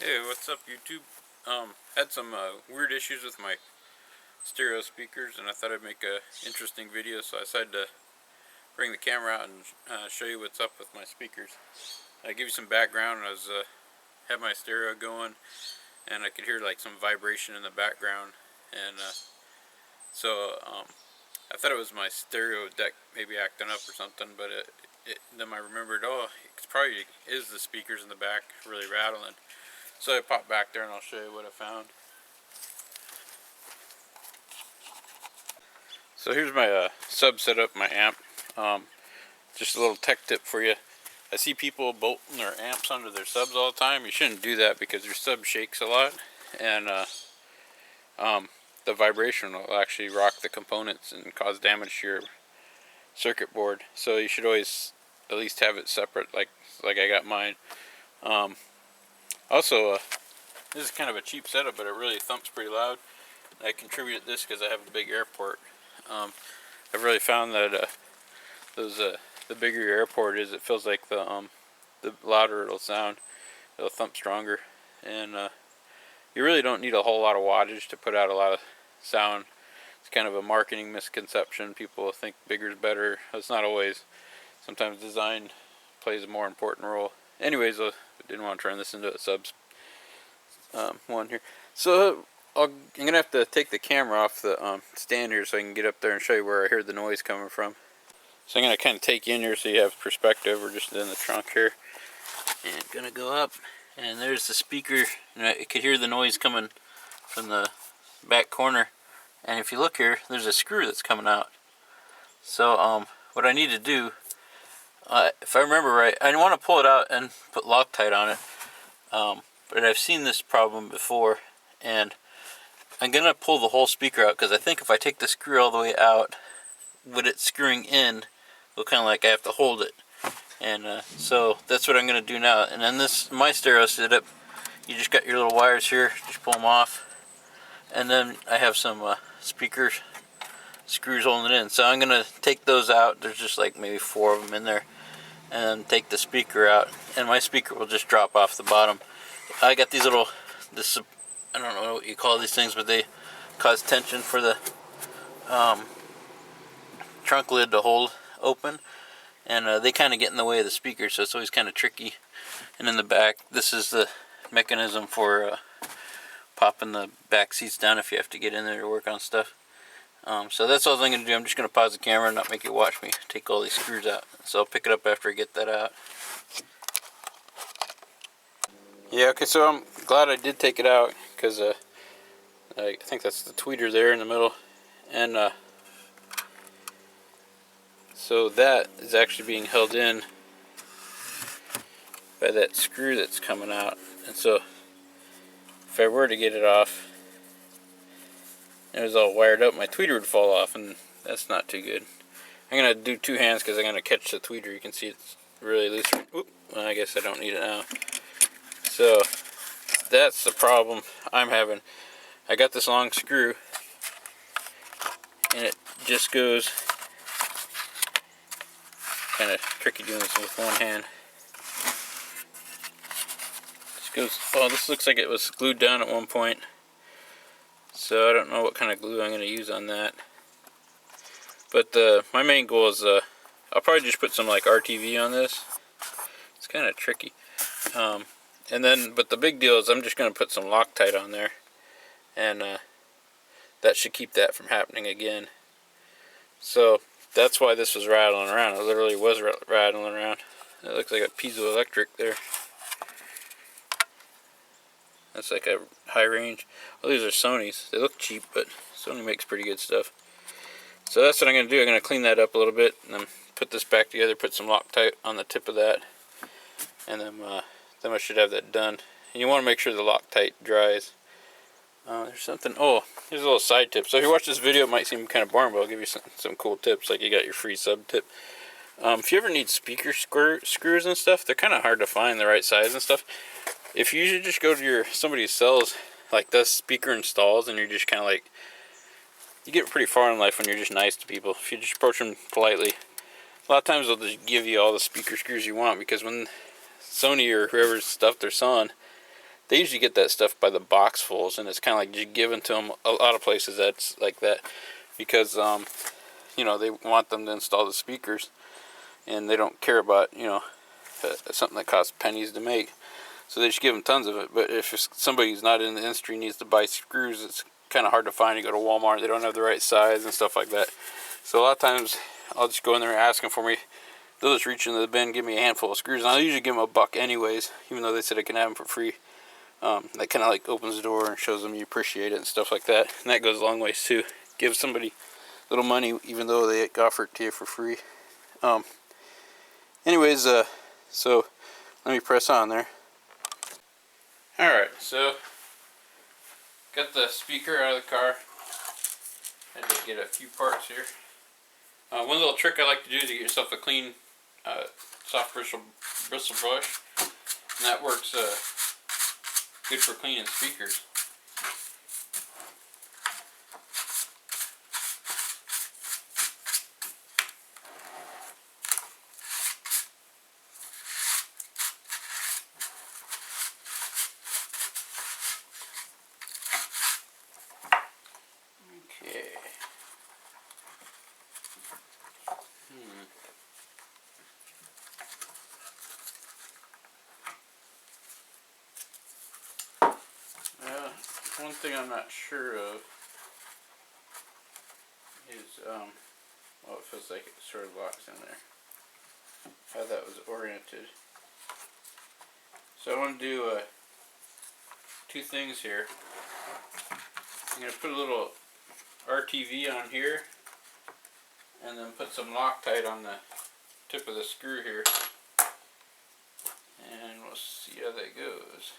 Hey, what's up, YouTube? Had some weird issues with my stereo speakers, and I thought I'd make a interesting video, so I decided to bring the camera out and show you what's up with my speakers. I give you some background. I was had my stereo going, and I could hear like some vibration in the background, and I thought it was my stereo deck maybe acting up or something, but then I remembered, oh, it probably is the speakers in the back really rattling. So I popped back there and I'll show you what I found. So here's my sub setup, my amp. Just a little tech tip for you. I see people bolting their amps onto their subs all the time. You shouldn't do that because your sub shakes a lot, and the vibration will actually rock the components and cause damage to your circuit board. So you should always at least have it separate, like I got mine. Also, this is kind of a cheap setup, but it really thumps pretty loud. I contributed this because I have a big airport. I've really found that the bigger your airport is, it feels like the louder it'll sound. It'll thump stronger, and you really don't need a whole lot of wattage to put out a lot of sound. It's kind of a marketing misconception. People think bigger is better. It's not always. Sometimes design plays a more important role. Anyways, I didn't want to turn this into a subs one here. So I'm gonna have to take the camera off the stand here so I can get up there and show you where I hear the noise coming from. So I'm gonna kind of take you in here so you have perspective. We're just in the trunk here, and gonna go up, and there's the speaker. And I could hear the noise coming from the back corner. And if you look here, there's a screw that's coming out. So what I need to do, if I remember right, I want to pull it out and put Loctite on it. But I've seen this problem before, and I'm gonna pull the whole speaker out because I think if I take the screw all the way out, with it screwing in, it'll kind of like I have to hold it. And so that's what I'm gonna do now. And then my stereo setup, you just got your little wires here, just pull them off, and then I have some speaker screws holding it in. So I'm gonna take those out. There's just like maybe 4 of them in there, and take the speaker out, and my speaker will just drop off the bottom. I got these little, I don't know what you call these things, but they cause tension for the trunk lid to hold open, and they kind of get in the way of the speaker, so it's always kind of tricky. And in the back, this is the mechanism for popping the back seats down if you have to get in there to work on stuff. So that's all I'm going to do. I'm just going to pause the camera and not make you watch me take all these screws out. So I'll pick it up after I get that out. Yeah, okay, so I'm glad I did take it out, because I think that's the tweeter there in the middle. And so that is actually being held in by that screw that's coming out. And so if I were to get it off, and it was all wired up, my tweeter would fall off, and that's not too good. I'm going to do 2 hands because I'm going to catch the tweeter. You can see it's really loose. Oop, well, I guess I don't need it now. So that's the problem I'm having. I got this long screw, and it just goes, kind of tricky doing this with one hand. Just goes, oh, this looks like it was glued down at one point. So I don't know what kind of glue I'm going to use on that. But my main goal is, I'll probably just put some like RTV on this. It's kind of tricky. But the big deal is I'm just going to put some Loctite on there, and that should keep that from happening again. So that's why this was rattling around. It literally was rattling around. It looks like a piezoelectric there. That's like a high range. Well, these are Sony's. They look cheap, but Sony makes pretty good stuff. So that's what I'm going to do. I'm going to clean that up a little bit, and then put this back together, put some Loctite on the tip of that, and then I should have that done. And you want to make sure the Loctite dries. There's something, oh, here's a little side tip. So if you watch this video, it might seem kind of boring, but I'll give you some cool tips, like you got your free sub tip. If you ever need speaker screws and stuff, they're kind of hard to find the right size and stuff. If you usually just go to somebody who sells, like does speaker installs, and you're just kind of like, you get pretty far in life when you're just nice to people. If you just approach them politely, a lot of times they'll just give you all the speaker screws you want, because when Sony or whoever's stuff they're selling, they usually get that stuff by the boxfuls, and it's kind of like just given to them. A lot of places that's like that, because you know, they want them to install the speakers, and they don't care about, you know, something that costs pennies to make. So they just give them tons of it. But if somebody who's not in the industry needs to buy screws, it's kind of hard to find. You go to Walmart, they don't have the right size and stuff like that. So a lot of times I'll just go in there and ask them for me. They'll just reach into the bin, give me a handful of screws, and I'll usually give them $1 anyways, even though they said I can have them for free. That kind of like opens the door and shows them you appreciate it and stuff like that. And that goes a long ways too. Give somebody a little money even though they offer it to you for free. Anyways, so let me press on there. Alright, so got the speaker out of the car. I did get a few parts here. One little trick I like to do is to get yourself a clean, soft bristle brush, and that works good for cleaning speakers. Okay. One thing I'm not sure of is, well, it feels like it sort of locks in there, how that was oriented. So I want to do two things here. I'm going to put a little RTV on here, and then put some Loctite on the tip of the screw here, and we'll see how that goes.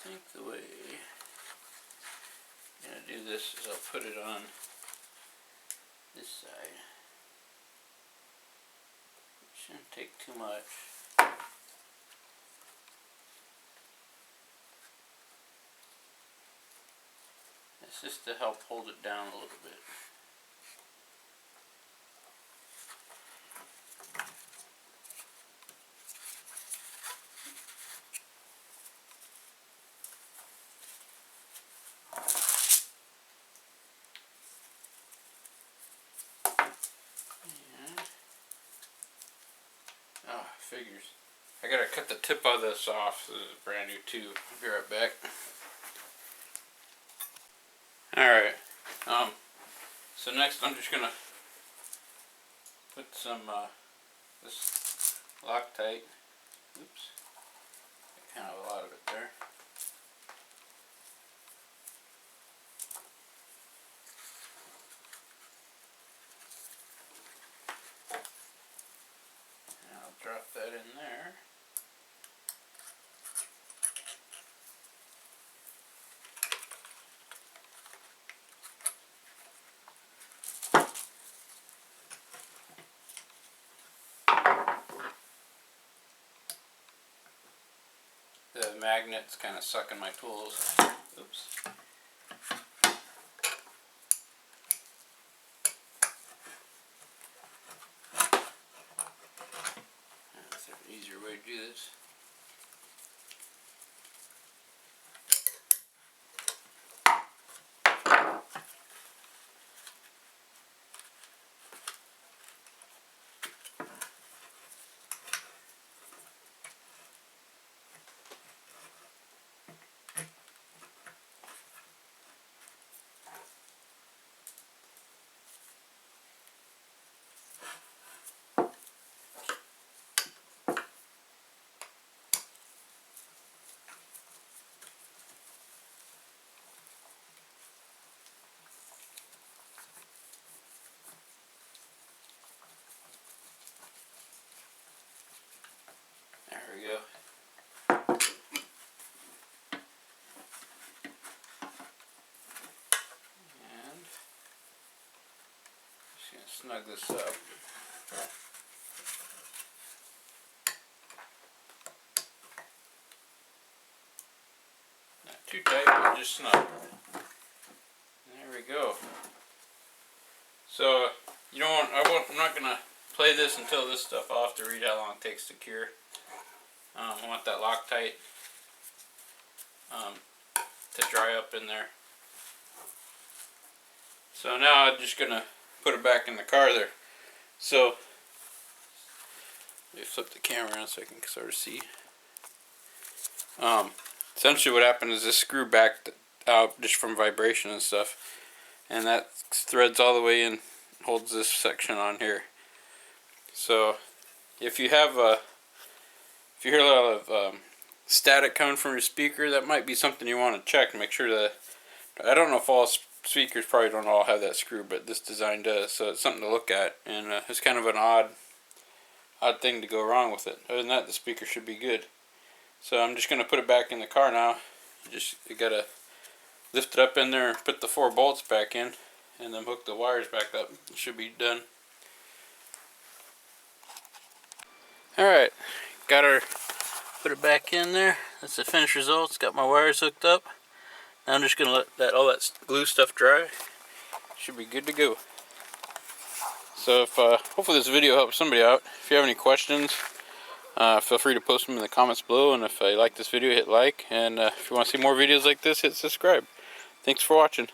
I think the way I'm going to do this is I'll put it on this side. It shouldn't take too much. It's just to help hold it down a little bit. Figures. I gotta cut the tip of this off. This is brand new too. I'll be right back. Alright. So next I'm just gonna put some this Loctite. Oops. Kind of a lot of it there. Drop that in there. The magnet's kind of sucking my tools. Oops. That's an easier way to do this. There we go. And just gonna snug this up. Not too tight, but just snug. There we go. So you don't want, I'm not gonna play this until this stuff off to read how long it takes to cure. I want that Loctite to dry up in there. So now I'm just gonna put it back in the car there. So let me flip the camera around so I can sort of see. Essentially what happened is this screw backed out just from vibration and stuff, and that threads all the way in, holds this section on here. So if you have if you hear a lot of static coming from your speaker, that might be something you want to check and make sure that, I don't know if all speakers probably don't all have that screw, but this design does, so it's something to look at, and it's kind of an odd thing to go wrong with it. Other than that, the speaker should be good. So I'm just going to put it back in the car now. You got to lift it up in there and put the 4 bolts back in, and then hook the wires back up. It should be done. Alright, got her, put it back in there. That's the finished result. It's got my wires hooked up. Now I'm just going to let all that glue stuff dry. Should be good to go. So if hopefully this video helps somebody out. If you have any questions, feel free to post them in the comments below, and if you like this video, hit like, and if you want to see more videos like this, hit subscribe. Thanks for watching.